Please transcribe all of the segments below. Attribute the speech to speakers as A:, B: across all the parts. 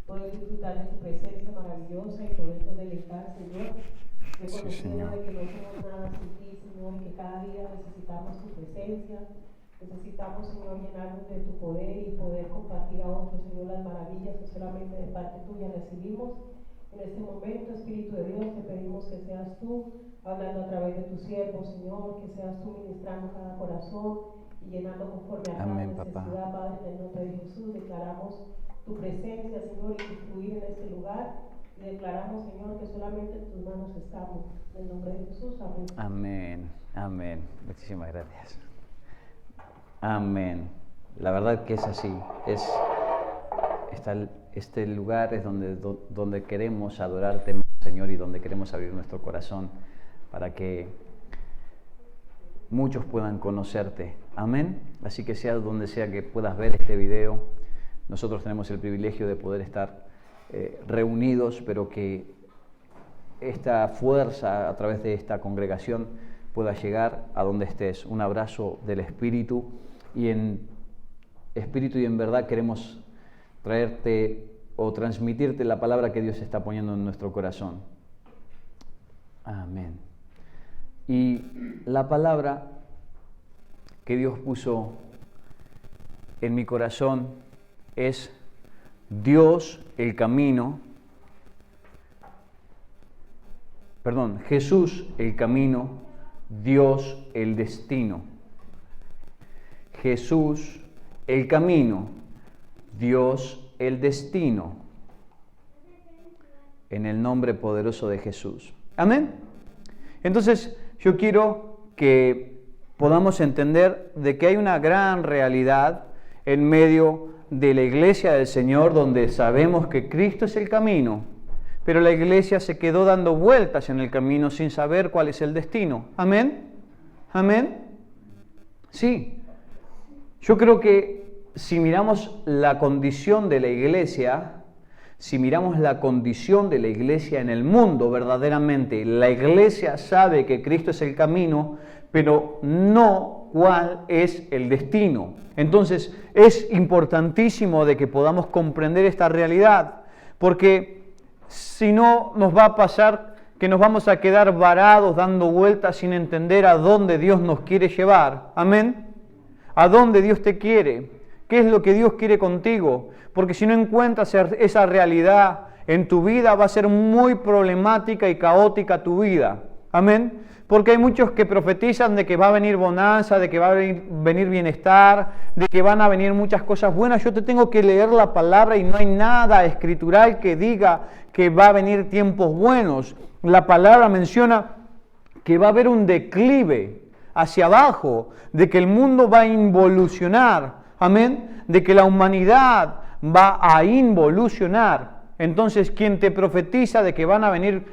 A: poder disfrutar de tu presencia maravillosa y podernos deleitar, Señor, reconociendo de que no somos nada sin ti, Señor, y que cada día necesitamos tu presencia, necesitamos, Señor, llenarnos de tu poder y poder compartir a otros, Señor, las maravillas que solamente de parte tuya recibimos. En este momento, Espíritu de Dios, te pedimos que seas tú hablando a través de tu siervo, Señor, que seas tú ministrando cada corazón y llenando conforme a cada necesidad, Padre, en el nombre de Jesús. Declaramos tu presencia, Señor, y tu fluir en este lugar. Y declaramos, Señor, que solamente en tus manos estamos. En el nombre de Jesús, amén.
B: Amén, amén. Muchísimas gracias. Amén. La verdad que es así. Este lugar es donde queremos adorarte, Señor, y donde queremos abrir nuestro corazón para que muchos puedan conocerte. Amén. Así que sea donde sea que puedas ver este video, nosotros tenemos el privilegio de poder estar reunidos, pero que esta fuerza a través de esta congregación pueda llegar a donde estés. Un abrazo del Espíritu, y en espíritu y en verdad queremos traerte o transmitirte la palabra que Dios está poniendo en nuestro corazón. Amén. Y la palabra que Dios puso en mi corazón es Dios el camino, Jesús el camino, Dios el destino. Jesús el camino, Dios el destino. En el nombre poderoso de Jesús. Amén. Entonces, yo quiero que podamos entender de que hay una gran realidad en medio de la iglesia del Señor, donde sabemos que Cristo es el camino, pero la iglesia se quedó dando vueltas en el camino sin saber cuál es el destino. Amén. Amén. Sí. Yo creo que si miramos la condición de la iglesia, si miramos la condición de la iglesia en el mundo verdaderamente, la iglesia sabe que Cristo es el camino, pero no cuál es el destino. Entonces es importantísimo de que podamos comprender esta realidad, porque si no nos va a pasar que nos vamos a quedar varados dando vueltas sin entender a dónde Dios nos quiere llevar. Amén. ¿A dónde Dios te quiere? ¿Qué es lo que Dios quiere contigo? Porque si no encuentras esa realidad en tu vida, va a ser muy problemática y caótica tu vida. Amén. Porque hay muchos que profetizan de que va a venir bonanza, de que va a venir bienestar, de que van a venir muchas cosas buenas. Yo te tengo que leer la palabra y no hay nada escritural que diga que va a venir tiempos buenos. La palabra menciona que va a haber un declive hacia abajo, de que el mundo va a involucionar, amén, de que la humanidad va a involucionar. Entonces, quien te profetiza de que van a venir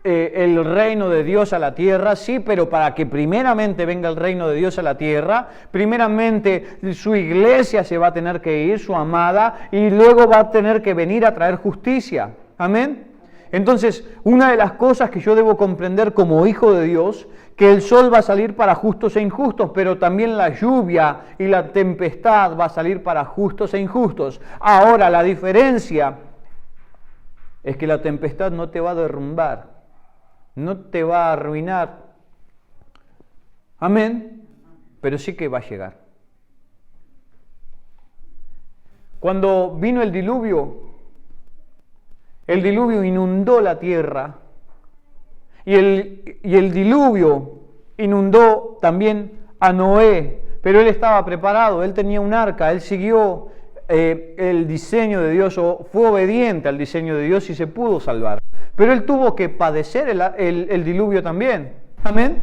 B: el reino de Dios a la tierra, sí, pero para que primeramente venga el reino de Dios a la tierra, primeramente su iglesia se va a tener que ir, su amada, y luego va a tener que venir a traer justicia, amén. Entonces, una de las cosas que yo debo comprender como hijo de Dios, que el sol va a salir para justos e injustos, pero también la lluvia y la tempestad va a salir para justos e injustos. Ahora, la diferencia es que la tempestad no te va a derrumbar, no te va a arruinar. Amén, pero sí que va a llegar. Cuando vino el diluvio inundó la tierra. Y el diluvio inundó también a Noé, pero él estaba preparado, él tenía un arca, él siguió el diseño de Dios, o fue obediente al diseño de Dios y se pudo salvar. Pero él tuvo que padecer el diluvio también. Amén.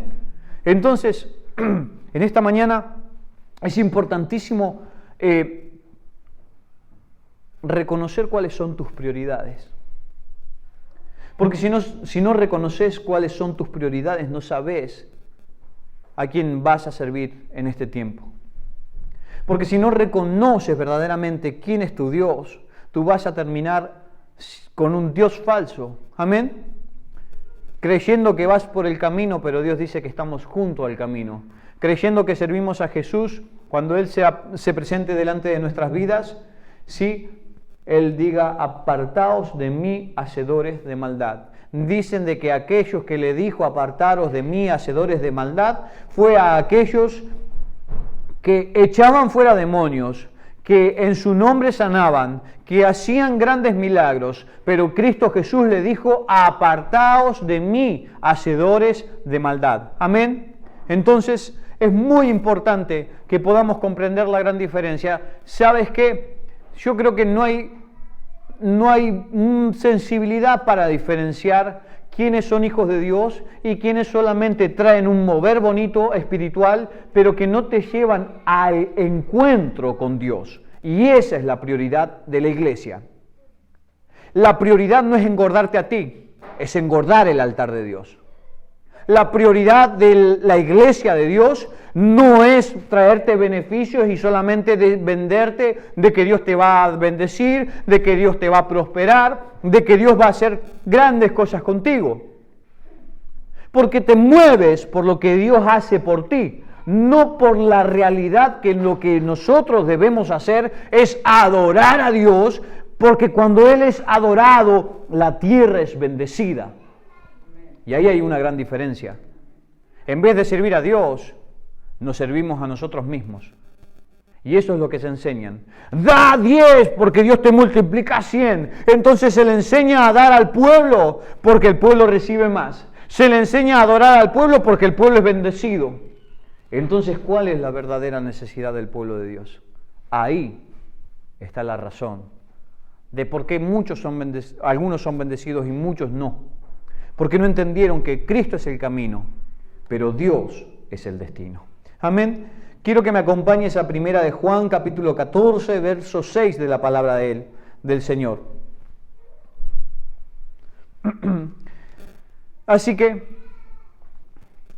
B: Entonces, en esta mañana es importantísimo reconocer cuáles son tus prioridades. Porque si no reconoces cuáles son tus prioridades, no sabes a quién vas a servir en este tiempo. Porque si no reconoces verdaderamente quién es tu Dios, tú vas a terminar con un Dios falso. Amén. Creyendo que vas por el camino, pero Dios dice que estamos junto al camino. Creyendo que servimos a Jesús cuando Él se presente delante de nuestras vidas, sí, Él diga, apartaos de mí, hacedores de maldad. Dicen de que aquellos que le dijo, apartaros de mí, hacedores de maldad, fue a aquellos que echaban fuera demonios, que en su nombre sanaban, que hacían grandes milagros, pero Cristo Jesús le dijo, apartaos de mí, hacedores de maldad. Amén. Entonces, es muy importante que podamos comprender la gran diferencia. ¿Sabes qué? Yo creo que no hay sensibilidad para diferenciar quiénes son hijos de Dios y quiénes solamente traen un mover bonito espiritual, pero que no te llevan al encuentro con Dios. Y esa es la prioridad de la iglesia. La prioridad no es engordarte a ti, es engordar el altar de Dios. La prioridad de la iglesia de Dios no es traerte beneficios y solamente venderte de que Dios te va a bendecir, de que Dios te va a prosperar, de que Dios va a hacer grandes cosas contigo. Porque te mueves por lo que Dios hace por ti, no por la realidad que lo que nosotros debemos hacer es adorar a Dios, porque cuando Él es adorado, la tierra es bendecida. Y ahí hay una gran diferencia. En vez de servir a Dios, nos servimos a nosotros mismos. Y eso es lo que se enseñan. Da 10 porque Dios te multiplica 100. Entonces se le enseña a dar al pueblo porque el pueblo recibe más. Se le enseña a adorar al pueblo porque el pueblo es bendecido. Entonces, ¿cuál es la verdadera necesidad del pueblo de Dios? Ahí está la razón de por qué algunos son bendecidos y muchos no. Porque no entendieron que Cristo es el camino, pero Dios es el destino. Amén. Quiero que me acompañes a primera de Juan, capítulo 14, verso 6 de la palabra de Él, del Señor. Así que,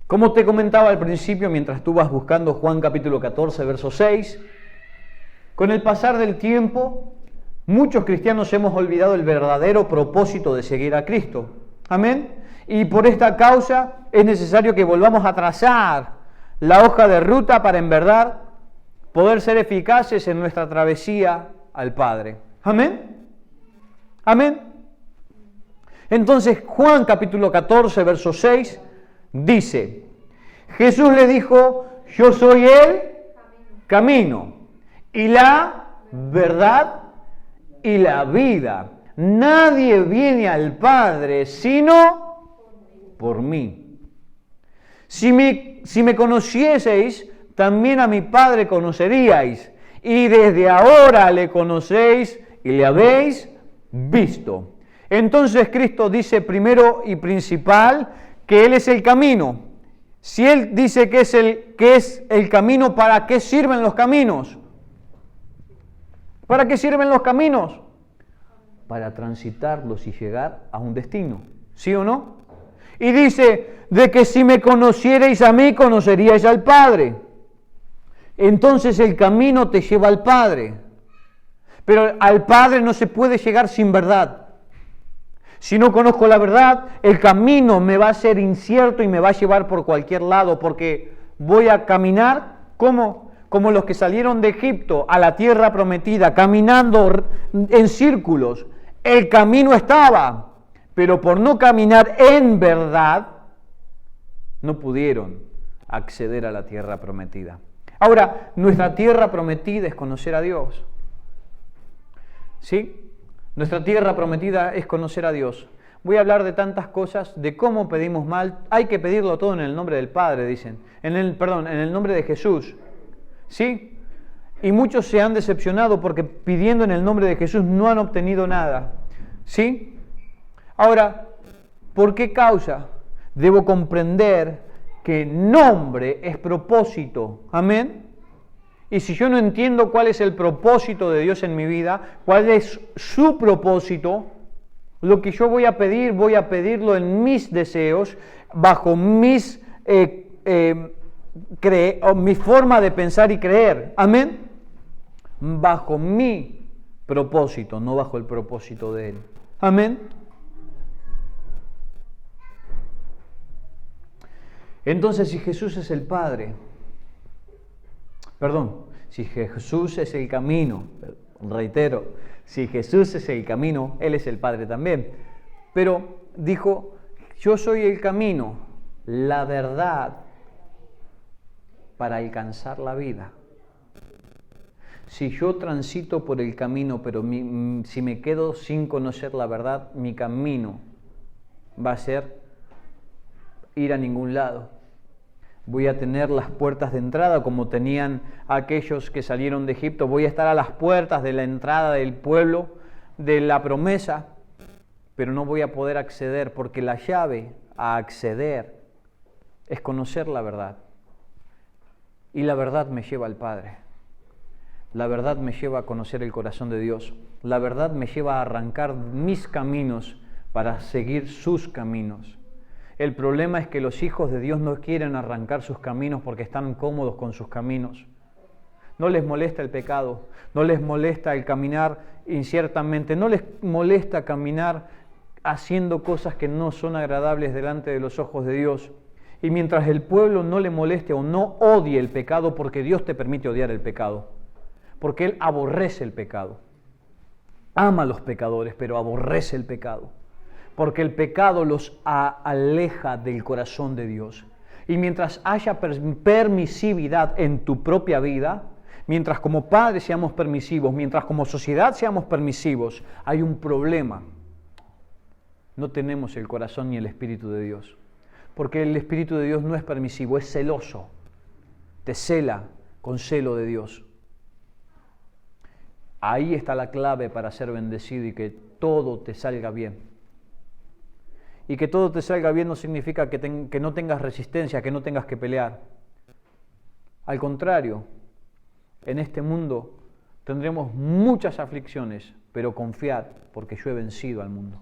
B: como te comentaba al principio, mientras tú vas buscando Juan capítulo 14, verso 6, con el pasar del tiempo, muchos cristianos hemos olvidado el verdadero propósito de seguir a Cristo. Amén. Y por esta causa es necesario que volvamos a trazar la hoja de ruta para en verdad poder ser eficaces en nuestra travesía al Padre. Amén. Amén. Entonces Juan capítulo 14, verso 6 dice, Jesús le dijo, yo soy el camino y la verdad y la vida. Nadie viene al Padre sino por mí. Si me conocieseis, también a mi Padre conoceríais. Y desde ahora le conocéis y le habéis visto. Entonces Cristo dice primero y principal que Él es el camino. Si Él dice que es el camino, ¿para qué sirven los caminos? ¿Para qué sirven los caminos? Para transitarlos y llegar a un destino, ¿sí o no? Y dice, de que si me conocierais a mí, conoceríais al Padre. Entonces el camino te lleva al Padre. Pero al Padre no se puede llegar sin verdad. Si no conozco la verdad, el camino me va a ser incierto y me va a llevar por cualquier lado, porque voy a caminar como los que salieron de Egipto a la tierra prometida, caminando en círculos. El camino estaba, pero por no caminar en verdad, no pudieron acceder a la tierra prometida. Ahora, nuestra tierra prometida es conocer a Dios. ¿Sí? Nuestra tierra prometida es conocer a Dios. Voy a hablar de tantas cosas, de cómo pedimos mal. Hay que pedirlo todo en el nombre del Padre, dicen. En el nombre de Jesús. ¿Sí? Y muchos se han decepcionado porque pidiendo en el nombre de Jesús no han obtenido nada. ¿Sí? Ahora, ¿por qué causa? Debo comprender que nombre es propósito. Amén. Y si yo no entiendo cuál es el propósito de Dios en mi vida, cuál es su propósito, lo que yo voy a pedirlo en mis deseos, bajo mi forma de pensar y creer. Amén. Bajo mi propósito, no bajo el propósito de Él. Amén. Entonces, si Jesús es el Padre, si Jesús es el camino, reitero, Si Jesús es el camino, Él es el Padre también. Pero dijo, yo soy el camino, la verdad, para alcanzar la vida. Si yo transito por el camino, pero si me quedo sin conocer la verdad, mi camino va a ser ir a ningún lado. Voy a tener las puertas de entrada como tenían aquellos que salieron de Egipto. Voy a estar a las puertas de la entrada del pueblo, de la promesa, pero no voy a poder acceder porque la llave a acceder es conocer la verdad. Y la verdad me lleva al Padre. La verdad me lleva a conocer el corazón de Dios. La verdad me lleva a arrancar mis caminos para seguir sus caminos. El problema es que los hijos de Dios no quieren arrancar sus caminos porque están cómodos con sus caminos. No les molesta el pecado, no les molesta el caminar inciertamente, no les molesta caminar haciendo cosas que no son agradables delante de los ojos de Dios. Y mientras el pueblo no le moleste o no odie el pecado, porque Dios te permite odiar el pecado, porque Él aborrece el pecado. Ama a los pecadores, pero aborrece el pecado. Porque el pecado los aleja del corazón de Dios. Y mientras haya permisividad en tu propia vida, mientras como padres seamos permisivos, mientras como sociedad seamos permisivos, hay un problema. No tenemos el corazón ni el Espíritu de Dios. Porque el Espíritu de Dios no es permisivo, es celoso. Te cela con celo de Dios. Ahí está la clave para ser bendecido y que todo te salga bien. Y que todo te salga bien no significa que no tengas resistencia, que no tengas que pelear. Al contrario, en este mundo tendremos muchas aflicciones, pero confiad, porque yo he vencido al mundo.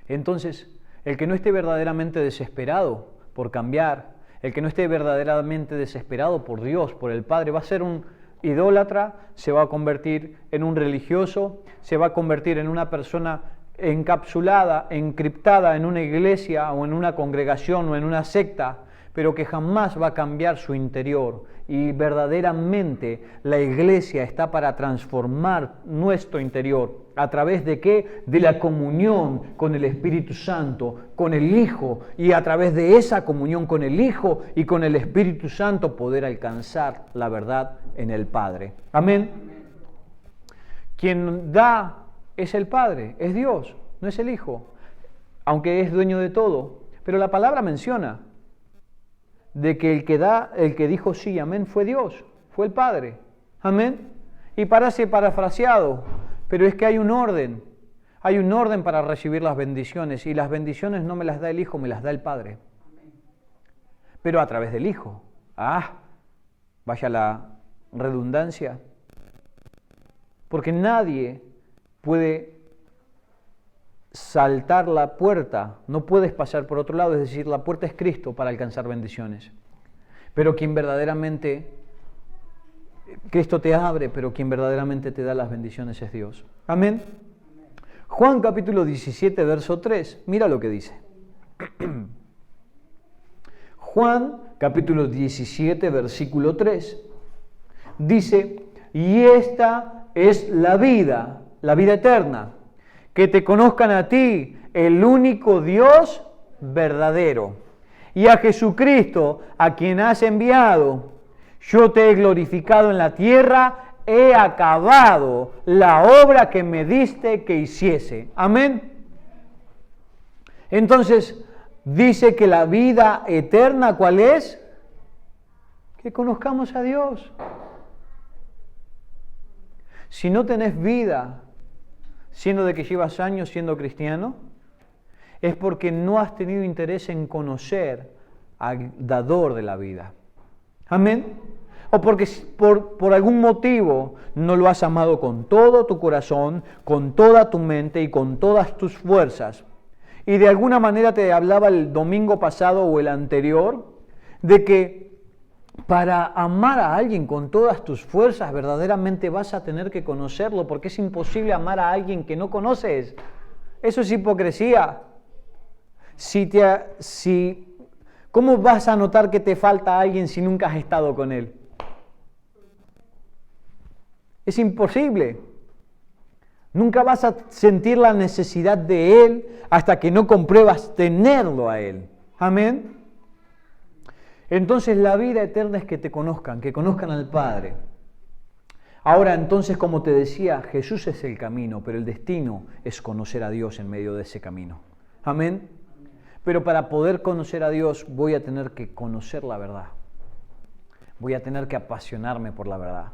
B: Entonces, el que no esté verdaderamente desesperado por cambiar, el que no esté verdaderamente desesperado por Dios, por el Padre, va a ser un idólatra, se va a convertir en un religioso, se va a convertir en una persona encapsulada, encriptada en una iglesia o en una congregación o en una secta, pero que jamás va a cambiar su interior. Y verdaderamente la iglesia está para transformar nuestro interior. ¿A través de qué? De la comunión con el Espíritu Santo, con el Hijo, y a través de esa comunión con el Hijo y con el Espíritu Santo poder alcanzar la verdad en el Padre. Amén. Quien da es el Padre, es Dios, no es el Hijo, aunque es dueño de todo. Pero la palabra menciona de que el que dijo sí, amén, fue Dios, fue el Padre. Amén. Y parece parafraseado, pero es que hay un orden para recibir las bendiciones, y las bendiciones no me las da el Hijo, me las da el Padre. Pero a través del Hijo. Vaya la redundancia. Porque nadie puede saltar la puerta, no puedes pasar por otro lado, es decir, la puerta es Cristo para alcanzar bendiciones. Pero quien verdaderamente, Cristo te abre, pero quien verdaderamente te da las bendiciones es Dios. Amén. Juan capítulo 17, verso 3, mira lo que dice. Juan capítulo 17, versículo 3, dice, y esta es la vida eterna, que te conozcan a ti, el único Dios verdadero, y a Jesucristo, a quien has enviado. Yo te he glorificado en la tierra, he acabado la obra que me diste que hiciese. Amén. Entonces, dice que la vida eterna, ¿cuál es? Que conozcamos a Dios. Si no tenés vida, siendo de que llevas años siendo cristiano, es porque no has tenido interés en conocer al dador de la vida. Amén. O porque por algún motivo no lo has amado con todo tu corazón, con toda tu mente y con todas tus fuerzas. Y de alguna manera te hablaba el domingo pasado o el anterior de que para amar a alguien con todas tus fuerzas verdaderamente vas a tener que conocerlo, porque es imposible amar a alguien que no conoces. Eso es hipocresía. ¿Cómo vas a notar que te falta alguien si nunca has estado con él? Es imposible. Nunca vas a sentir la necesidad de Él hasta que no compruebas tenerlo a Él. Amén. Entonces la vida eterna es que te conozcan, que conozcan al Padre. Ahora entonces, como te decía, Jesús es el camino, pero el destino es conocer a Dios en medio de ese camino. Amén. Pero para poder conocer a Dios voy a tener que conocer la verdad. Voy a tener que apasionarme por la verdad.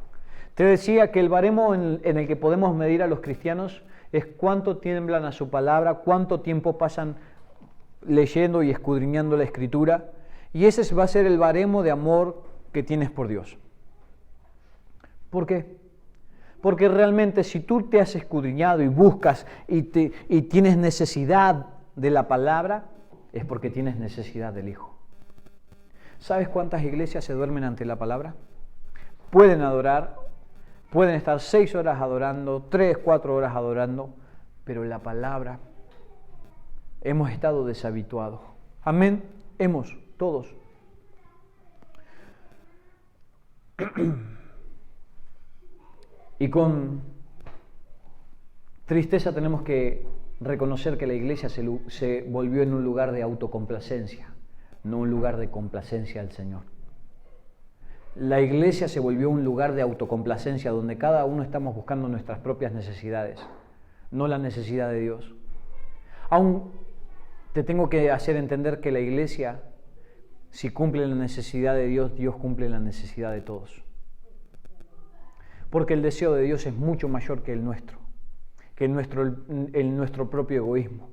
B: Te decía que el baremo en el que podemos medir a los cristianos es cuánto tiemblan a su palabra, cuánto tiempo pasan leyendo y escudriñando la Escritura, y ese va a ser el baremo de amor que tienes por Dios. ¿Por qué? Porque realmente si tú te has escudriñado y buscas y tienes necesidad de la palabra, es porque tienes necesidad del Hijo. ¿Sabes cuántas iglesias se duermen ante la palabra? Pueden adorar, pueden estar 6 horas adorando, 3, 4 horas adorando, pero la palabra hemos estado deshabituados. Amén. Todos. Y con tristeza tenemos que reconocer que la iglesia se volvió en un lugar de autocomplacencia, no un lugar de complacencia al Señor. La iglesia se volvió un lugar de autocomplacencia donde cada uno estamos buscando nuestras propias necesidades, no la necesidad de Dios. Aún te tengo que hacer entender que la iglesia, si cumple la necesidad de Dios, Dios cumple la necesidad de todos. Porque el deseo de Dios es mucho mayor que el nuestro, que nuestro propio egoísmo.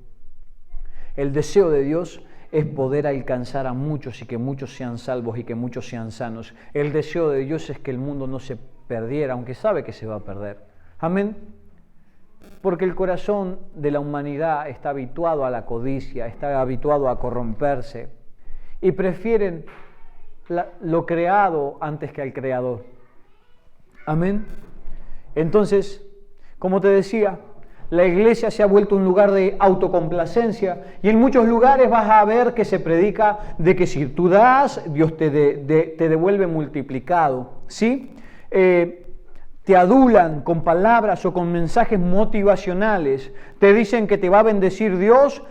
B: El deseo de Dios es poder alcanzar a muchos y que muchos sean salvos y que muchos sean sanos. El deseo de Dios es que el mundo no se perdiera, aunque sabe que se va a perder. Amén. Porque el corazón de la humanidad está habituado a la codicia, está habituado a corromperse y prefieren lo creado antes que al Creador. Amén. Entonces, como te decía, la iglesia se ha vuelto un lugar de autocomplacencia y en muchos lugares vas a ver que se predica de que si tú das, Dios te devuelve multiplicado, ¿sí? Te adulan con palabras o con mensajes motivacionales, te dicen que te va a bendecir Dios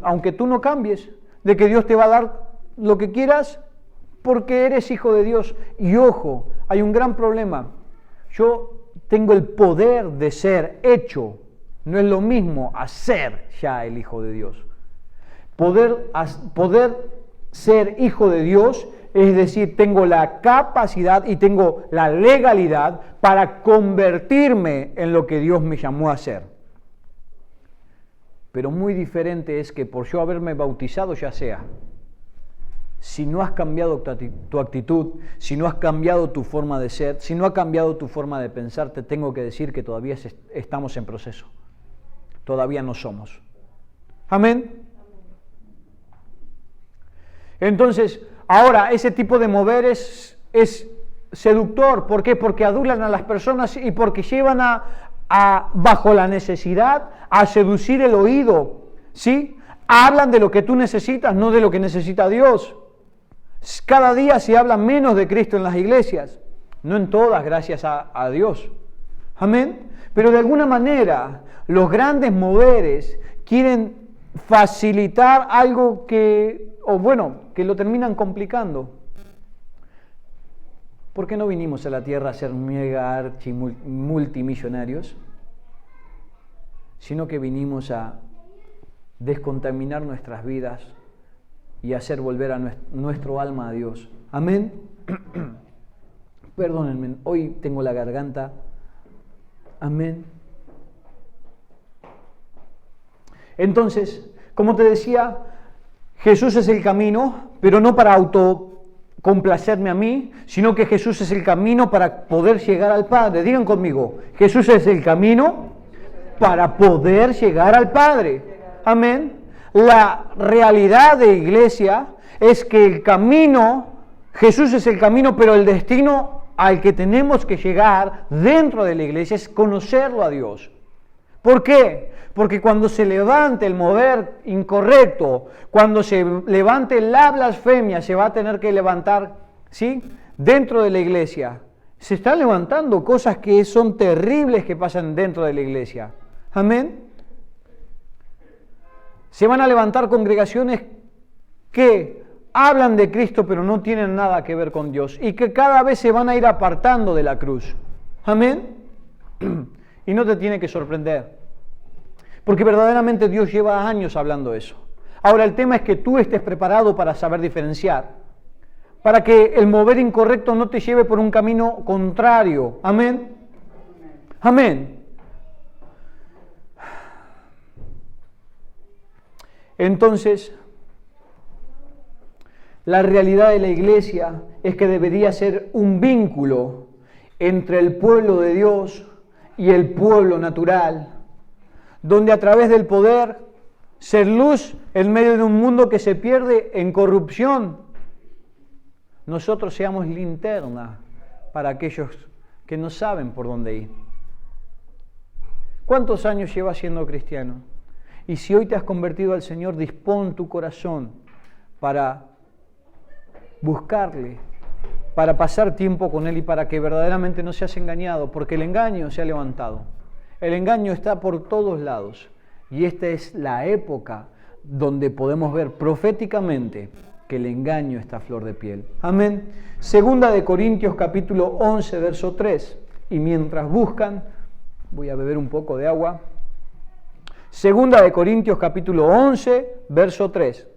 B: aunque tú no cambies, de que Dios te va a dar lo que quieras porque eres hijo de Dios. Y ojo, hay un gran problema. Yo tengo el poder de ser hecho. No es lo mismo hacer ya el Hijo de Dios. Poder ser hijo de Dios, es decir, tengo la capacidad y tengo la legalidad para convertirme en lo que Dios me llamó a ser. Pero muy diferente es que por yo haberme bautizado ya sea. Si no has cambiado tu actitud, si no has cambiado tu forma de ser, si no ha cambiado tu forma de pensar, te tengo que decir que todavía estamos en proceso. Todavía no somos. Amén. Entonces, ahora ese tipo de mover es seductor. ¿Por qué? Porque adulan a las personas y porque llevan bajo la necesidad a seducir el oído. ¿Sí? Hablan de lo que tú necesitas, no de lo que necesita Dios. Cada día se habla menos de Cristo en las iglesias. No en todas, gracias a Dios. Amén. Pero de alguna manera, los grandes moveres quieren facilitar algo que lo terminan complicando. ¿Por qué no vinimos a la tierra a ser mega archi multimillonarios? Sino que vinimos a descontaminar nuestras vidas y hacer volver a nuestro alma a Dios. Amén. Perdónenme, hoy tengo la garganta. Amén. Entonces, como te decía, Jesús es el camino, pero no para autocomplacerme a mí, sino que Jesús es el camino para poder llegar al Padre. Digan conmigo, Jesús es el camino para poder llegar al Padre. Amén. La realidad de iglesia es que el camino, Jesús es el camino, pero el destino al que tenemos que llegar dentro de la iglesia es conocerlo a Dios. ¿Por qué? Porque cuando se levante el mover incorrecto, cuando se levante la blasfemia, se va a tener que levantar, ¿sí?, dentro de la iglesia. Se están levantando cosas que son terribles que pasan dentro de la iglesia. Amén. Se van a levantar congregaciones que hablan de Cristo pero no tienen nada que ver con Dios y que cada vez se van a ir apartando de la cruz. Amén. Y no te tiene que sorprender, porque verdaderamente Dios lleva años hablando eso. Ahora el tema es que tú estés preparado para saber diferenciar, para que el mover incorrecto no te lleve por un camino contrario. Amén. Amén. Entonces, la realidad de la iglesia es que debería ser un vínculo entre el pueblo de Dios y el pueblo natural, donde a través del poder ser luz en medio de un mundo que se pierde en corrupción, nosotros seamos linterna para aquellos que no saben por dónde ir. ¿Cuántos años llevas siendo cristiano? Y si hoy te has convertido al Señor, dispón tu corazón para buscarle, para pasar tiempo con Él y para que verdaderamente no seas engañado, porque el engaño se ha levantado. El engaño está por todos lados y esta es la época donde podemos ver proféticamente que el engaño está a flor de piel. Amén. Segunda de Corintios capítulo 11, verso 3. Y mientras buscan, voy a beber un poco de agua. Segunda de Corintios capítulo 11, verso 3.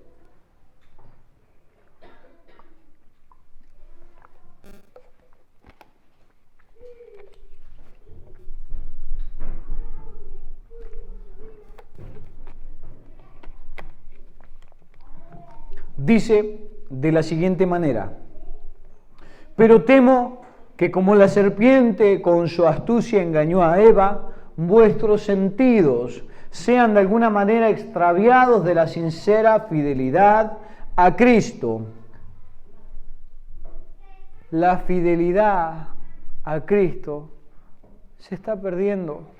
B: Dice de la siguiente manera: pero temo que como la serpiente con su astucia engañó a Eva, vuestros sentidos sean de alguna manera extraviados de la sincera fidelidad a Cristo. La fidelidad a Cristo se está perdiendo.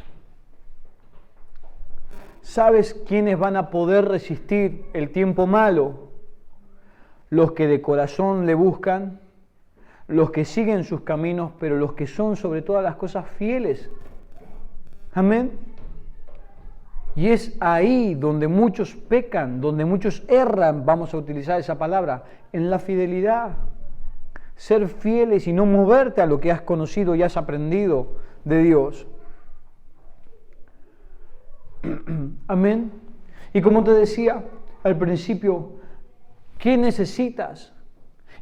B: ¿Sabes quiénes van a poder resistir el tiempo malo? Los que de corazón le buscan, los que siguen sus caminos, pero los que son sobre todas las cosas fieles. Amén. Y es ahí donde muchos pecan, donde muchos erran, vamos a utilizar esa palabra, en la fidelidad. Ser fieles y no moverte a lo que has conocido y has aprendido de Dios. Amén. Y como te decía al principio, ¿qué necesitas?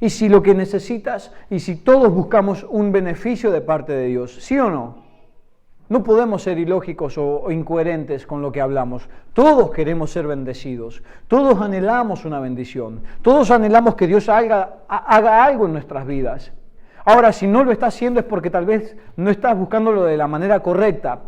B: Y si lo que necesitas, y si todos buscamos un beneficio de parte de Dios, ¿sí o no? No podemos ser ilógicos o incoherentes con lo que hablamos. Todos queremos ser bendecidos. Todos anhelamos una bendición. Todos anhelamos que Dios haga algo en nuestras vidas. Ahora, si no lo está haciendo es porque tal vez no estás buscándolo de la manera correcta.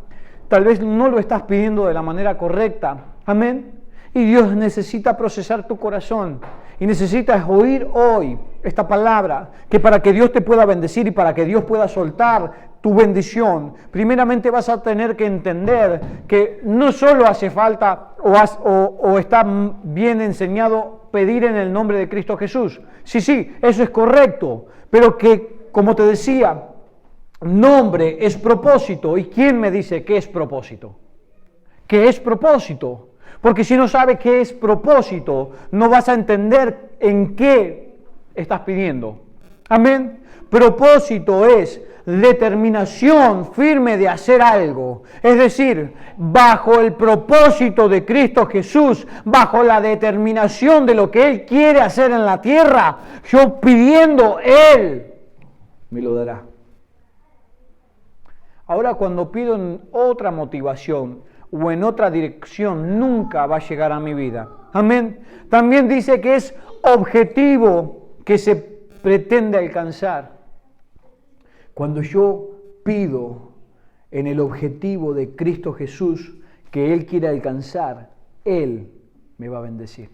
B: Tal vez no lo estás pidiendo de la manera correcta. Amén. Y Dios necesita procesar tu corazón. Y necesitas oír hoy esta palabra, que para que Dios te pueda bendecir y para que Dios pueda soltar tu bendición, primeramente vas a tener que entender que no solo hace falta o está bien enseñado pedir en el nombre de Cristo Jesús. Sí, eso es correcto, pero que, como te decía, nombre es propósito. ¿Y quién me dice qué es propósito? ¿Qué es propósito? Porque si no sabes qué es propósito, no vas a entender en qué estás pidiendo. Amén. Propósito es determinación firme de hacer algo. Es decir, bajo el propósito de Cristo Jesús, bajo la determinación de lo que Él quiere hacer en la tierra, yo pidiendo, Él me lo dará. Ahora, cuando pido en otra motivación o en otra dirección, nunca va a llegar a mi vida. Amén. También dice que es objetivo que se pretende alcanzar. Cuando yo pido en el objetivo de Cristo Jesús que Él quiere alcanzar, Él me va a bendecir.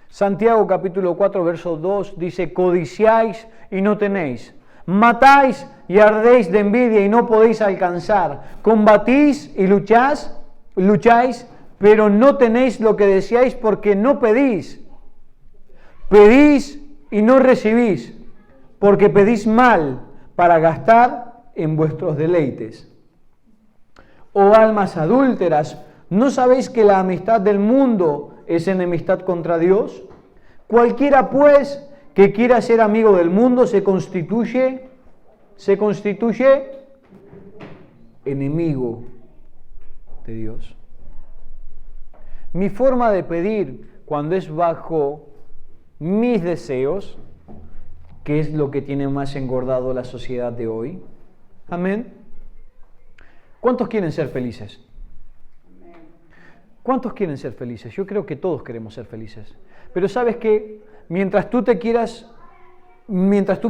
B: Santiago capítulo 4, verso 2 dice: codiciáis y no tenéis, matáis y ardéis de envidia y no podéis alcanzar, combatís y lucháis, pero no tenéis lo que deseáis porque no pedís. Pedís y no recibís, porque pedís mal para gastar en vuestros deleites. Oh almas adúlteras, ¿no sabéis que la amistad del mundo es enemistad contra Dios? Cualquiera, pues, que quiera ser amigo del mundo se constituye enemigo de Dios. Mi forma de pedir cuando es bajo mis deseos, que es lo que tiene más engordado la sociedad de hoy. Amén. ¿Cuántos quieren ser felices? ¿Cuántos quieren ser felices? Yo creo que todos queremos ser felices. Pero sabes que mientras tú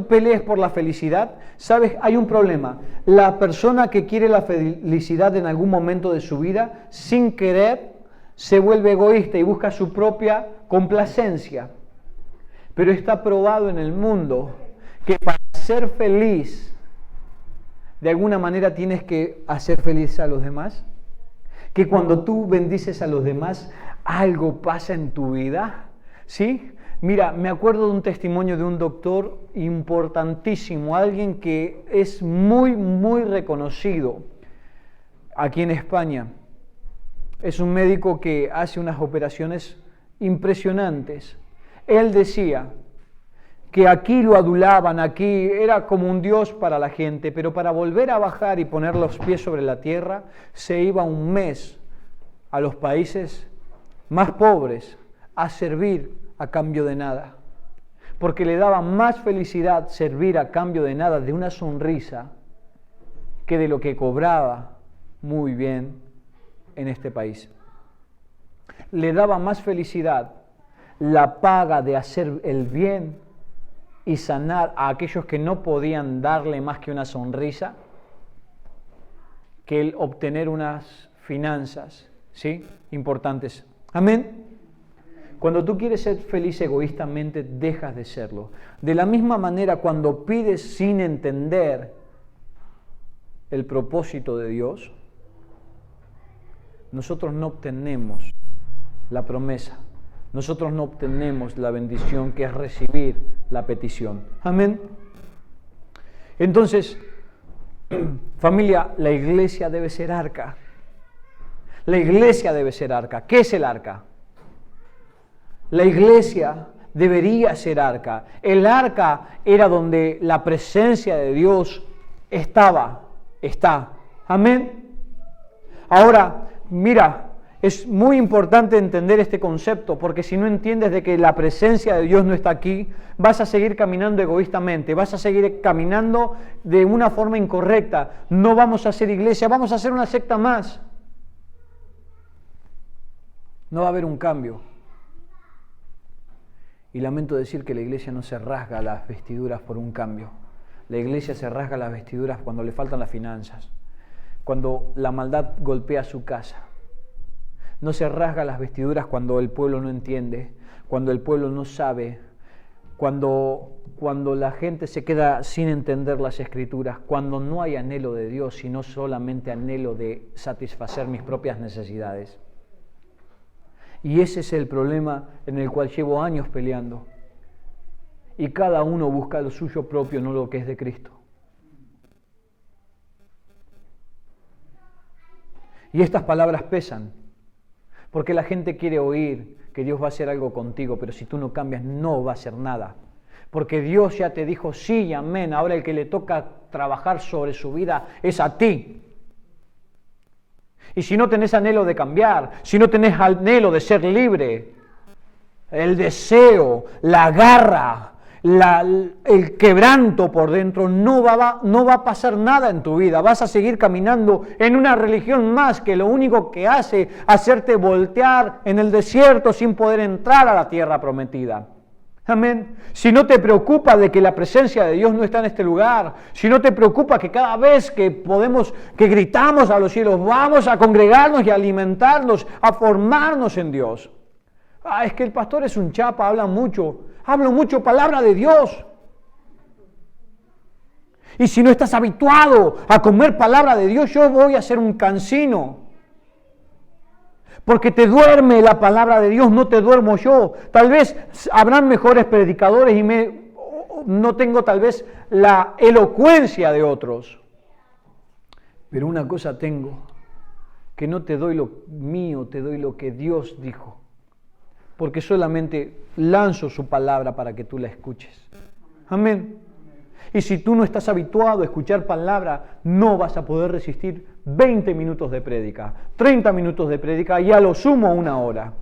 B: pelees por la felicidad, sabes, hay un problema. La persona que quiere la felicidad en algún momento de su vida, sin querer, se vuelve egoísta y busca su propia complacencia. Pero está probado en el mundo que para ser feliz, de alguna manera tienes que hacer feliz a los demás. Que cuando tú bendices a los demás, algo pasa en tu vida, ¿sí? Mira, me acuerdo de un testimonio de un doctor importantísimo, alguien que es muy, muy reconocido aquí en España. Es un médico que hace unas operaciones impresionantes. Él decía que aquí lo adulaban, aquí era como un dios para la gente, pero para volver a bajar y poner los pies sobre la tierra, se iba un mes a los países más pobres a servir a cambio de nada, porque le daba más felicidad servir a cambio de nada, de una sonrisa, que de lo que cobraba muy bien en este país. Le daba más felicidad la paga de hacer el bien y sanar a aquellos que no podían darle más que una sonrisa, que el obtener unas finanzas, ¿sí?, importantes. Amén. Cuando tú quieres ser feliz egoístamente, dejas de serlo. De la misma manera, cuando pides sin entender el propósito de Dios, nosotros no obtenemos la promesa. Nosotros no obtenemos la bendición que es recibir la petición. Amén. Entonces, familia, la iglesia debe ser arca. La iglesia debe ser arca. ¿Qué es el arca? La iglesia debería ser arca. El arca era donde la presencia de Dios está. Amén. Ahora, mira, es muy importante entender este concepto, porque si no entiendes de que la presencia de Dios no está aquí, vas a seguir caminando egoístamente, vas a seguir caminando de una forma incorrecta. No vamos a ser iglesia, vamos a ser una secta más. No va a haber un cambio. Y lamento decir que la iglesia no se rasga las vestiduras por un cambio. La iglesia se rasga las vestiduras cuando le faltan las finanzas, cuando la maldad golpea su casa. No se rasga las vestiduras cuando el pueblo no entiende, cuando el pueblo no sabe, cuando la gente se queda sin entender las Escrituras, cuando no hay anhelo de Dios, sino solamente anhelo de satisfacer mis propias necesidades. Y ese es el problema en el cual llevo años peleando. Y cada uno busca lo suyo propio, no lo que es de Cristo. Y estas palabras pesan, porque la gente quiere oír que Dios va a hacer algo contigo, pero si tú no cambias, no va a hacer nada. Porque Dios ya te dijo sí y amén. Ahora el que le toca trabajar sobre su vida es a ti. Y si no tenés anhelo de cambiar, si no tenés anhelo de ser libre, el deseo, la garra, el quebranto por dentro, no va a pasar nada en tu vida. Vas a seguir caminando en una religión más que lo único que hace hacerte voltear en el desierto sin poder entrar a la tierra prometida. Amén. Si no te preocupa de que la presencia de Dios no está en este lugar, si no te preocupa que cada vez que gritamos a los cielos, vamos a congregarnos y a alimentarnos, a formarnos en Dios. Es que el pastor es un chapa, habla mucho palabra de Dios. Y si no estás habituado a comer palabra de Dios, yo voy a ser un cansino. Porque te duerme la palabra de Dios, no te duermo yo. Tal vez habrán mejores predicadores y no tengo tal vez la elocuencia de otros. Pero una cosa tengo, que no te doy lo mío, te doy lo que Dios dijo. Porque solamente lanzo su palabra para que tú la escuches. Amén. Y si tú no estás habituado a escuchar palabra, no vas a poder resistir 20 minutos de prédica, 30 minutos de prédica y a lo sumo 1 hora.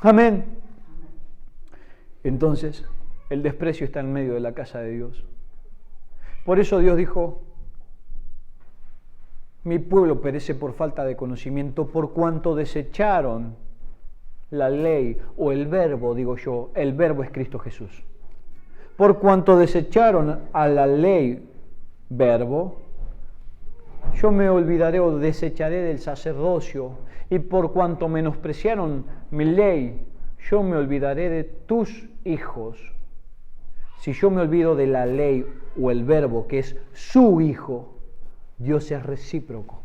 B: Amén. Entonces, el desprecio está en medio de la casa de Dios. Por eso Dios dijo, mi pueblo perece por falta de conocimiento, por cuanto desecharon la ley o el verbo, digo yo, el verbo es Cristo Jesús. Por cuanto desecharon a la ley, verbo, yo me olvidaré o desecharé del sacerdocio, y por cuanto menospreciaron mi ley, yo me olvidaré de tus hijos. Si yo me olvido de la ley o el verbo, que es su hijo, Dios es recíproco.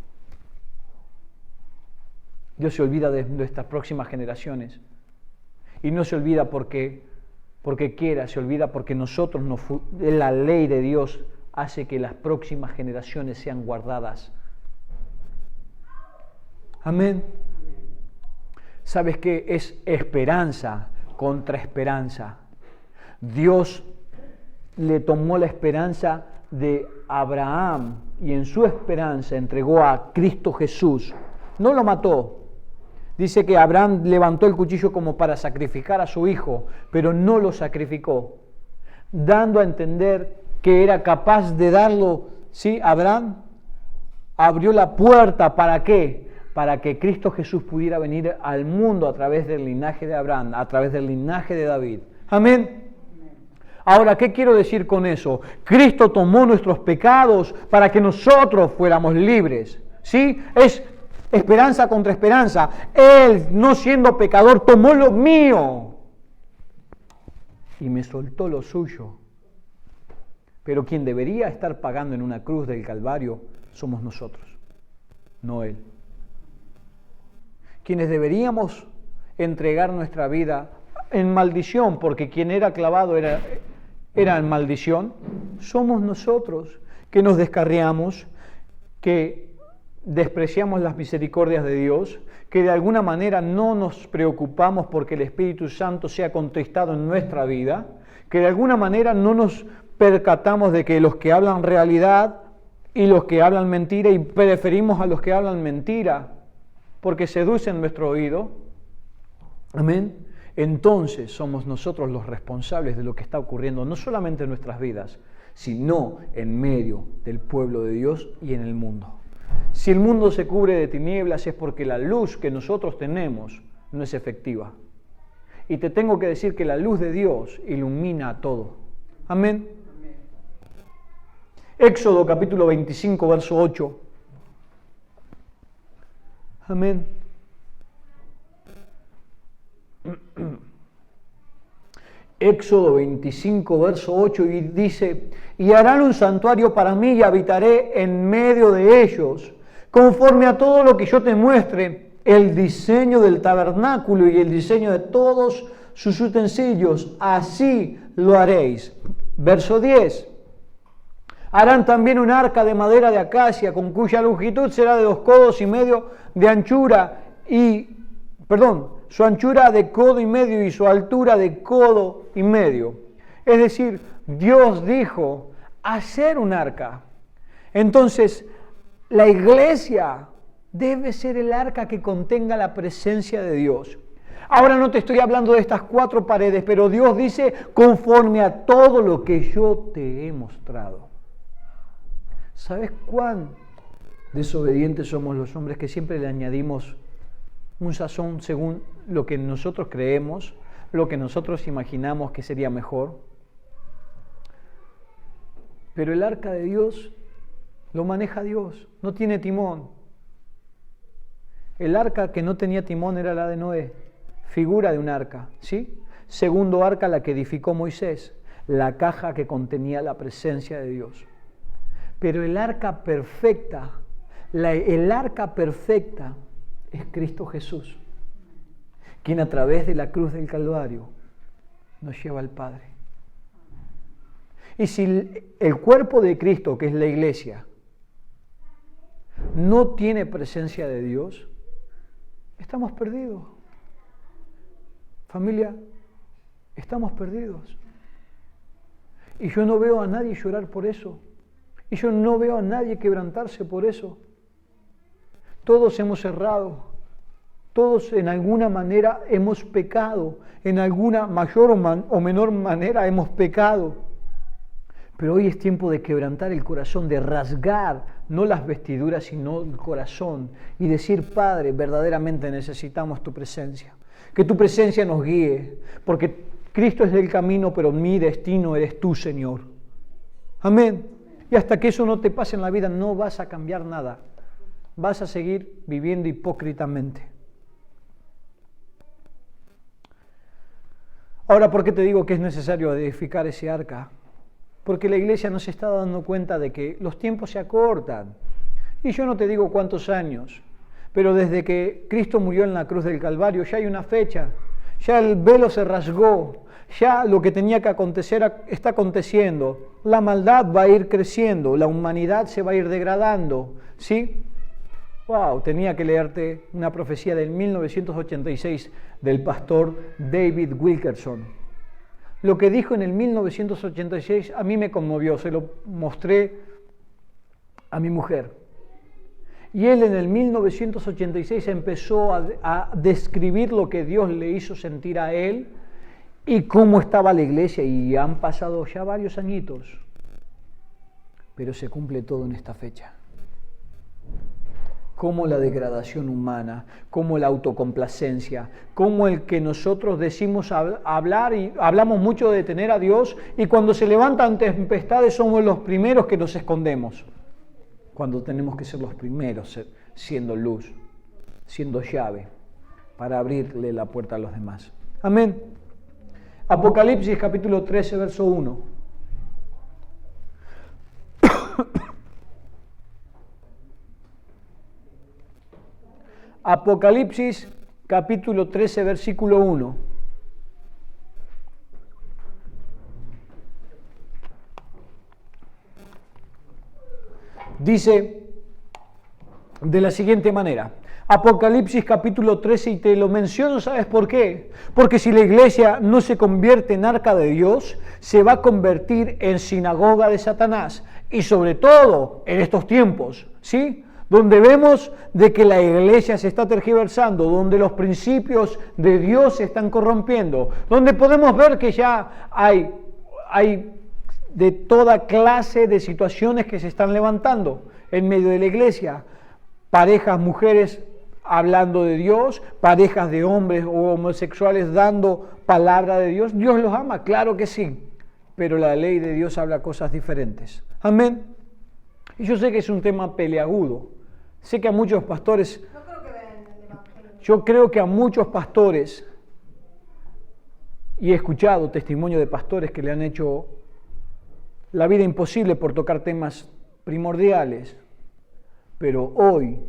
B: Dios se olvida de nuestras próximas generaciones. Y no se olvida porque quiera, se olvida porque nosotros la ley de Dios hace que las próximas generaciones sean guardadas. Amén. ¿Sabes qué? Es esperanza contra esperanza. Dios le tomó la esperanza de Abraham y en su esperanza entregó a Cristo Jesús. No lo mató. Dice que Abraham levantó el cuchillo como para sacrificar a su hijo, pero no lo sacrificó, dando a entender que era capaz de darlo. ¿Sí? Abraham abrió la puerta, ¿para qué? Para que Cristo Jesús pudiera venir al mundo a través del linaje de Abraham, a través del linaje de David. Amén. Ahora, ¿qué quiero decir con eso? Cristo tomó nuestros pecados para que nosotros fuéramos libres. ¿Sí? Es esperanza contra esperanza. Él, no siendo pecador, tomó lo mío y me soltó lo suyo. Pero quien debería estar pagando en una cruz del Calvario somos nosotros, no Él. Quienes deberíamos entregar nuestra vida en maldición, porque quien era clavado era en maldición, somos nosotros que nos descarriamos, que despreciamos las misericordias de Dios, que de alguna manera no nos preocupamos porque el Espíritu Santo sea contristado en nuestra vida, que de alguna manera no nos percatamos de que los que hablan realidad y los que hablan mentira, y preferimos a los que hablan mentira porque seducen nuestro oído. Amén. Entonces somos nosotros los responsables de lo que está ocurriendo, no solamente en nuestras vidas, sino en medio del pueblo de Dios y en el mundo. Si el mundo se cubre de tinieblas es porque la luz que nosotros tenemos no es efectiva. Y te tengo que decir que la luz de Dios ilumina a todo. Amén. Éxodo capítulo 25, verso 8. Amén. Éxodo 25, verso 8, y dice, y harán un santuario para mí y habitaré en medio de ellos, conforme a todo lo que yo te muestre, el diseño del tabernáculo y el diseño de todos sus utensilios, así lo haréis. Verso 10, harán también un arca de madera de acacia, con cuya longitud será de 2,5 codos de anchura, su anchura de 1,5 codos y su altura de 1,5 codos. Es decir, Dios dijo hacer un arca. Entonces, la iglesia debe ser el arca que contenga la presencia de Dios. Ahora no te estoy hablando de estas 4 paredes, pero Dios dice conforme a todo lo que yo te he mostrado. ¿Sabes cuán desobedientes somos los hombres que siempre le añadimos un sazón según lo que nosotros creemos, lo que nosotros imaginamos que sería mejor? Pero el arca de Dios lo maneja Dios, no tiene timón. El arca que no tenía timón era la de Noé, figura de un arca, ¿sí? Segundo arca, la que edificó Moisés, la caja que contenía la presencia de Dios. Pero el arca perfecta, es Cristo Jesús, quien a través de la cruz del Calvario nos lleva al Padre. Y si el cuerpo de Cristo, que es la iglesia, no tiene presencia de Dios, estamos perdidos. Familia, estamos perdidos. Y yo no veo a nadie llorar por eso. Y yo no veo a nadie quebrantarse por eso. Todos hemos errado. Todos en alguna manera hemos pecado. En alguna mayor o menor manera hemos pecado. Pero hoy es tiempo de quebrantar el corazón, de rasgar, no las vestiduras, sino el corazón. Y decir, Padre, verdaderamente necesitamos tu presencia. Que tu presencia nos guíe. Porque Cristo es el camino, pero mi destino eres tú, Señor. Amén. Y hasta que eso no te pase en la vida, no vas a cambiar nada. Vas a seguir viviendo hipócritamente. Ahora, ¿por qué te digo que es necesario edificar ese arca? Porque la iglesia no se está dando cuenta de que los tiempos se acortan. Y yo no te digo cuántos años, pero desde que Cristo murió en la cruz del Calvario ya hay una fecha. Ya el velo se rasgó, ya lo que tenía que acontecer está aconteciendo. La maldad va a ir creciendo, la humanidad se va a ir degradando, ¿sí? Wow, tenía que leerte una profecía del 1986 del pastor David Wilkerson. Lo que dijo en el 1986 a mí me conmovió, se lo mostré a mi mujer. Y él en el 1986 empezó a describir lo que Dios le hizo sentir a él y cómo estaba la iglesia. Y han pasado ya varios añitos, pero se cumple todo en esta fecha. Como la degradación humana, como la autocomplacencia, como el que nosotros decimos hablar y hablamos mucho de tener a Dios y cuando se levantan tempestades somos los primeros que nos escondemos. Cuando tenemos que ser los primeros siendo luz, siendo llave, para abrirle la puerta a los demás. Amén. Apocalipsis capítulo 13, verso 1. Apocalipsis capítulo 13, versículo 1. Dice de la siguiente manera, Apocalipsis capítulo 13, y te lo menciono, ¿sabes por qué? Porque si la iglesia no se convierte en arca de Dios, se va a convertir en sinagoga de Satanás, y sobre todo en estos tiempos, ¿sí? Donde vemos de que la iglesia se está tergiversando, donde los principios de Dios se están corrompiendo, donde podemos ver que ya hay de toda clase de situaciones que se están levantando en medio de la iglesia. Parejas, mujeres hablando de Dios, parejas de hombres o homosexuales dando palabra de Dios. Dios los ama, claro que sí, pero la ley de Dios habla cosas diferentes. Amén. Y yo sé que es un tema peleagudo. Sé que a muchos pastores, yo creo que a muchos pastores, y he escuchado testimonio de pastores que le han hecho la vida imposible por tocar temas primordiales, pero hoy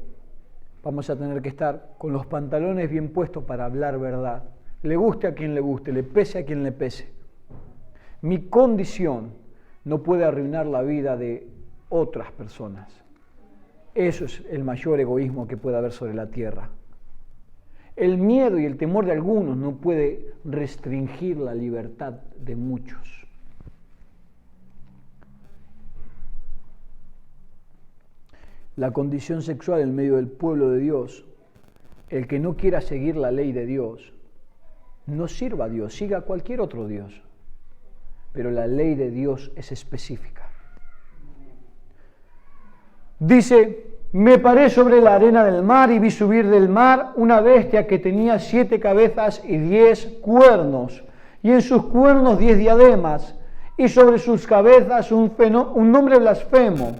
B: vamos a tener que estar con los pantalones bien puestos para hablar verdad. Le guste a quien le guste, le pese a quien le pese. Mi condición no puede arruinar la vida de otras personas. Eso es el mayor egoísmo que puede haber sobre la tierra. El miedo y el temor de algunos no puede restringir la libertad de muchos. La condición sexual en medio del pueblo de Dios, el que no quiera seguir la ley de Dios, no sirva a Dios, siga a cualquier otro Dios. Pero la ley de Dios es específica. Dice, me paré sobre la arena del mar y vi subir del mar una bestia que tenía 7 cabezas y 10 cuernos, y en sus cuernos 10 diademas, y sobre sus cabezas un nombre blasfemo.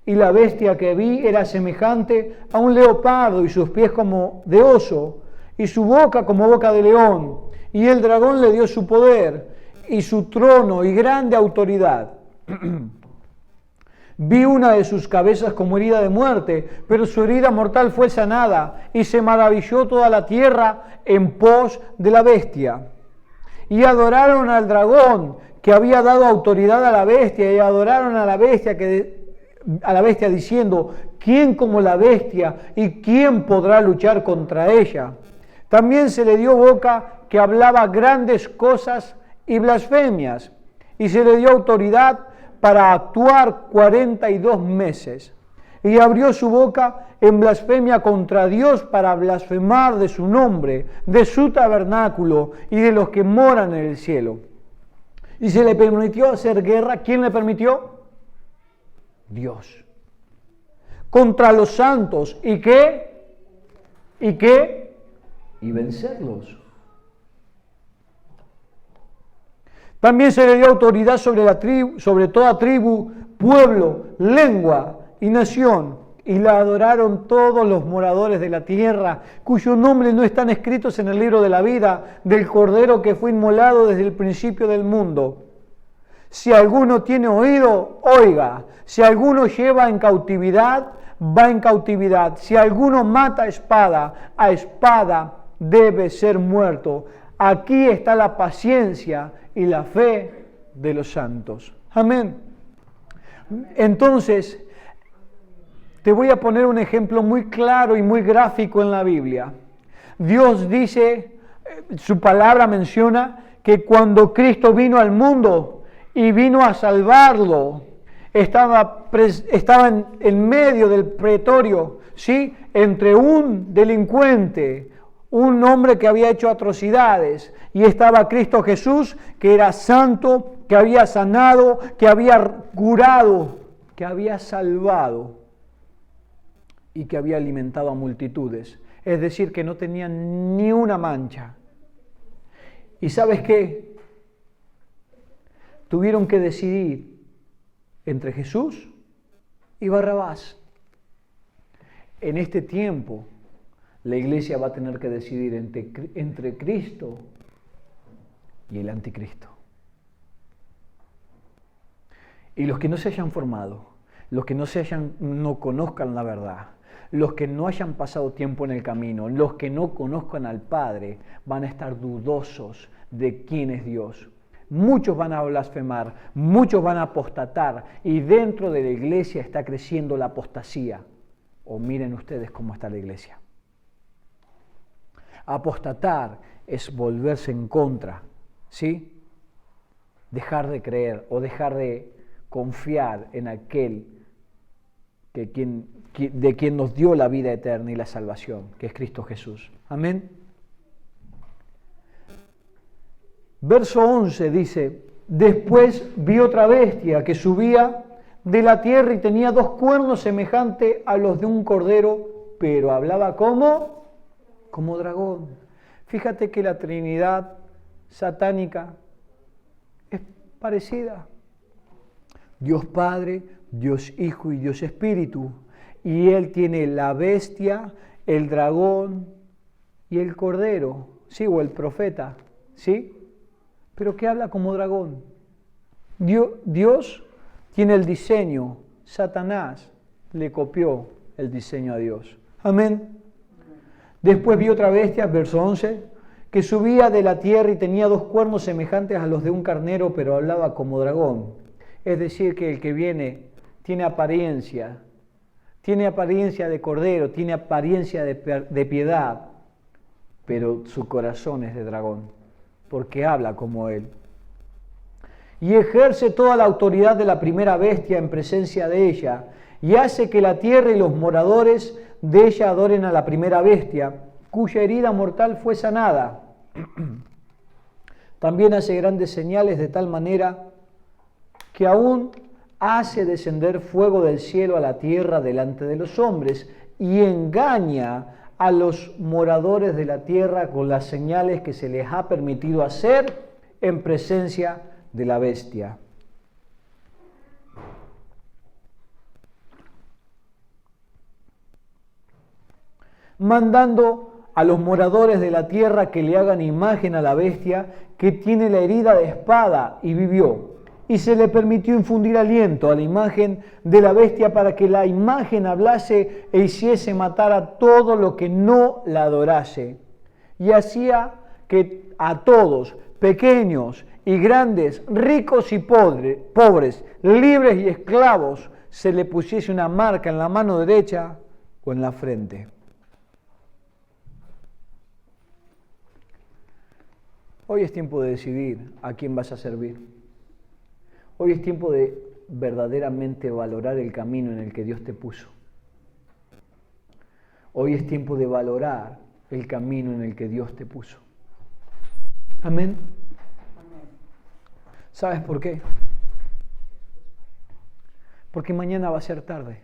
B: Y la bestia que vi era semejante a un leopardo, y sus pies como de oso, y su boca como boca de león. Y el dragón le dio su poder, y su trono, y grande autoridad. Vi una de sus cabezas como herida de muerte, pero su herida mortal fue sanada, y se maravilló toda la tierra en pos de la bestia. Y adoraron al dragón, que había dado autoridad a la bestia y adoraron a la bestia diciendo, ¿quién como la bestia y quién podrá luchar contra ella? También se le dio boca que hablaba grandes cosas y blasfemias, y se le dio autoridad para actuar 42 meses. Y abrió su boca en blasfemia contra Dios para blasfemar de su nombre, de su tabernáculo y de los que moran en el cielo. Y se le permitió hacer guerra. ¿Quién le permitió? Dios. Contra los santos. ¿Y qué? ¿Y qué? Y vencerlos. También se le dio autoridad sobre toda tribu, pueblo, lengua y nación, y la adoraron todos los moradores de la tierra, cuyos nombres no están escritos en el libro de la vida del Cordero que fue inmolado desde el principio del mundo. Si alguno tiene oído, oiga. Si alguno lleva en cautividad, va en cautividad. Si alguno mata a espada debe ser muerto. Aquí está la paciencia y la fe de los santos. Amén. Entonces, te voy a poner un ejemplo muy claro y muy gráfico en la Biblia. Dios dice, su palabra menciona que cuando Cristo vino al mundo y vino a salvarlo, estaba en medio del pretorio, ¿sí? Entre un delincuente, un hombre que había hecho atrocidades, y estaba Cristo Jesús, que era santo, que había sanado, que había curado, que había salvado y que había alimentado a multitudes. Es decir, que no tenía ni una mancha. ¿Y sabes qué? Tuvieron que decidir entre Jesús y Barrabás. En este tiempo, la iglesia va a tener que decidir entre Cristo y el anticristo. Y los que no se hayan formado, los que no conozcan la verdad, los que no hayan pasado tiempo en el camino, los que no conozcan al Padre, van a estar dudosos de quién es Dios. Muchos van a blasfemar, muchos van a apostatar, y dentro de la iglesia está creciendo la apostasía. O miren ustedes cómo está la iglesia. Apostatar es volverse en contra, ¿sí? Dejar de creer o dejar de confiar en aquel de quien nos dio la vida eterna y la salvación, que es Cristo Jesús. Amén. Verso 11 dice, después vi otra bestia que subía de la tierra y tenía 2 cuernos semejantes a los de un cordero, pero hablaba como dragón. Fíjate que la Trinidad satánica es parecida. Dios Padre, Dios Hijo y Dios Espíritu. Y Él tiene la bestia, el dragón y el cordero, ¿sí? O el profeta, ¿sí? Pero ¿qué habla como dragón? Dios tiene el diseño, Satanás le copió el diseño a Dios. Amén. Después vi otra bestia, verso 11, que subía de la tierra y tenía 2 cuernos semejantes a los de un carnero, pero hablaba como dragón. Es decir, que el que viene tiene apariencia de cordero, tiene apariencia de piedad, pero su corazón es de dragón, porque habla como él. Y ejerce toda la autoridad de la primera bestia en presencia de ella, y hace que la tierra y los moradores de ella adoren a la primera bestia, cuya herida mortal fue sanada. También hace grandes señales de tal manera que aún hace descender fuego del cielo a la tierra delante de los hombres y engaña a los moradores de la tierra con las señales que se les ha permitido hacer en presencia de la bestia. Mandando a los moradores de la tierra que le hagan imagen a la bestia que tiene la herida de espada y vivió. Y se le permitió infundir aliento a la imagen de la bestia para que la imagen hablase e hiciese matar a todo lo que no la adorase. Y hacía que a todos, pequeños y grandes, ricos y pobres, libres y esclavos, se le pusiese una marca en la mano derecha o en la frente. Hoy es tiempo de decidir a quién vas a servir. Hoy es tiempo de verdaderamente valorar el camino en el que Dios te puso. Hoy es tiempo de valorar el camino en el que Dios te puso. Amén. ¿Sabes por qué? Porque mañana va a ser tarde.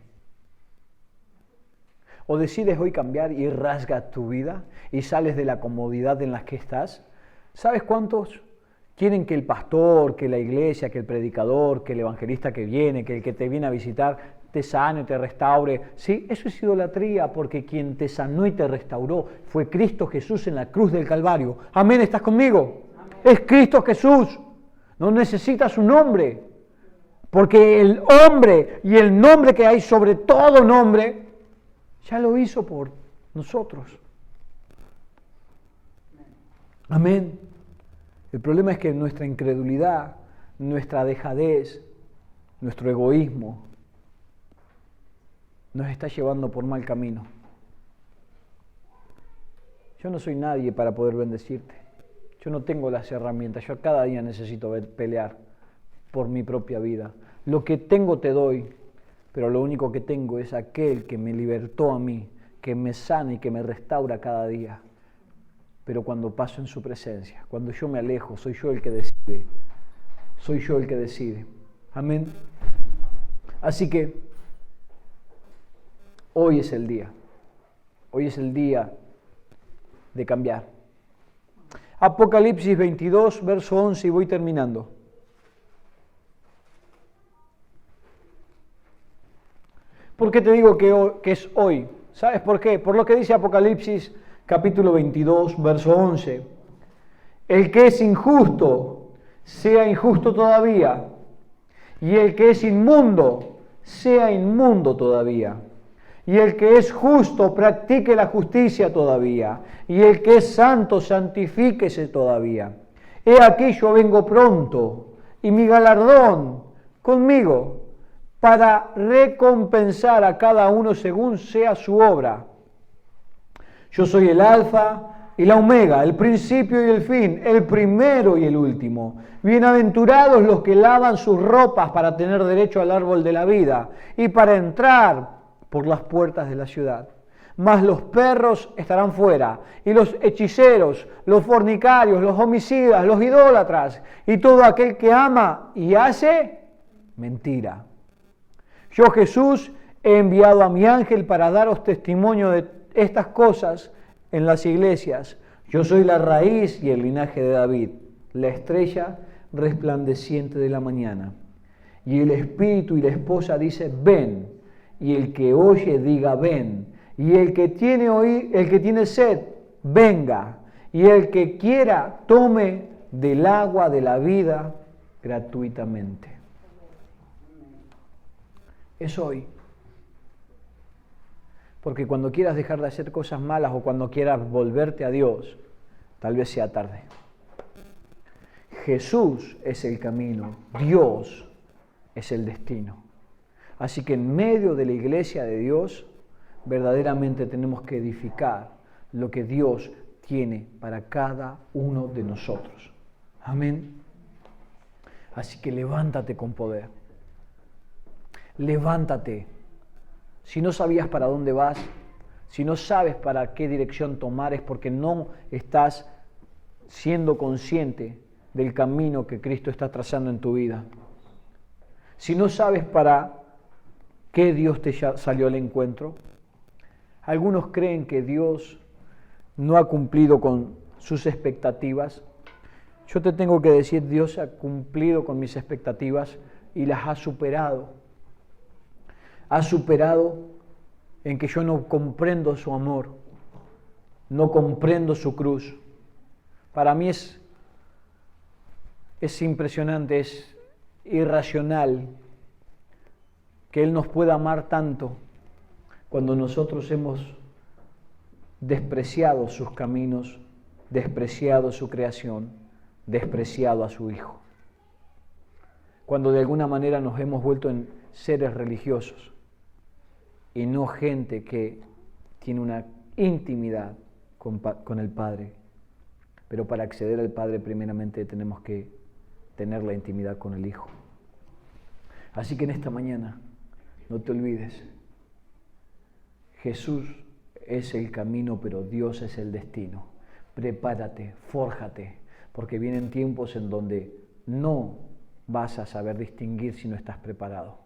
B: O decides hoy cambiar y rasgas tu vida y sales de la comodidad en la que estás. ¿Sabes cuántos quieren que el pastor, que la iglesia, que el predicador, que el evangelista que viene, que el que te viene a visitar te sane, te restaure? Sí, eso es idolatría, porque quien te sanó y te restauró fue Cristo Jesús en la cruz del Calvario. Amén, ¿estás conmigo? Amén. Es Cristo Jesús. No necesitas un nombre, porque el hombre y el nombre que hay sobre todo nombre ya lo hizo por nosotros. Amén. El problema es que nuestra incredulidad, nuestra dejadez, nuestro egoísmo nos está llevando por mal camino. Yo no soy nadie para poder bendecirte. Yo no tengo las herramientas. Yo cada día necesito pelear por mi propia vida. Lo que tengo te doy, pero lo único que tengo es aquel que me libertó a mí, que me sana y que me restaura cada día. Pero cuando paso en su presencia, cuando yo me alejo, soy yo el que decide. Soy yo el que decide. Amén. Así que hoy es el día. Hoy es el día de cambiar. Apocalipsis 22, verso 11, y voy terminando. ¿Por qué te digo que es hoy? ¿Sabes por qué? Por lo que dice Apocalipsis capítulo 22, verso 11. El que es injusto, sea injusto todavía. Y el que es inmundo, sea inmundo todavía. Y el que es justo, practique la justicia todavía. Y el que es santo, santifíquese todavía. He aquí yo vengo pronto, y mi galardón conmigo, para recompensar a cada uno según sea su obra. Yo soy el Alfa y la Omega, el principio y el fin, el primero y el último. Bienaventurados los que lavan sus ropas para tener derecho al árbol de la vida y para entrar por las puertas de la ciudad. Mas los perros estarán fuera, y los hechiceros, los fornicarios, los homicidas, los idólatras, y todo aquel que ama y hace mentira. Yo, Jesús, he enviado a mi ángel para daros testimonio de estas cosas en las iglesias. Yo soy la raíz y el linaje de David, la estrella resplandeciente de la mañana. Y el espíritu y la esposa dicen, ven. Y el que oye diga, ven. Y el que tiene sed, venga. Y el que quiera, tome del agua de la vida gratuitamente. Es hoy. Porque cuando quieras dejar de hacer cosas malas o cuando quieras volverte a Dios, tal vez sea tarde. Jesús es el camino, Dios es el destino. Así que en medio de la iglesia de Dios, verdaderamente tenemos que edificar lo que Dios tiene para cada uno de nosotros. Amén. Así que levántate con poder. Levántate. Si no sabías para dónde vas, si no sabes para qué dirección tomar, es porque no estás siendo consciente del camino que Cristo está trazando en tu vida. Si no sabes para qué Dios te salió al encuentro, algunos creen que Dios no ha cumplido con sus expectativas. Yo te tengo que decir, Dios ha cumplido con mis expectativas y las ha superado. Ha superado en que yo no comprendo su amor, no comprendo su cruz. Para mí es impresionante, es irracional que Él nos pueda amar tanto cuando nosotros hemos despreciado sus caminos, despreciado su creación, despreciado a su Hijo. Cuando de alguna manera nos hemos vuelto en seres religiosos y no gente que tiene una intimidad con el Padre. Pero para acceder al Padre primeramente tenemos que tener la intimidad con el Hijo. Así que en esta mañana, no te olvides, Jesús es el camino, pero Dios es el destino. Prepárate, fórjate, porque vienen tiempos en donde no vas a saber distinguir si no estás preparado,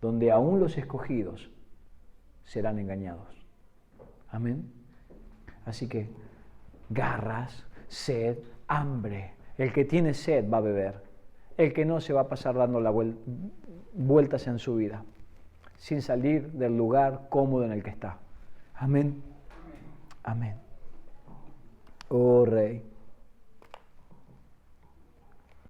B: donde aún los escogidos serán engañados. Amén. Así que garras, sed, hambre. El que tiene sed va a beber. El que no se va a pasar dando vueltas en su vida, sin salir del lugar cómodo en el que está. Amén. Amén. Oh Rey.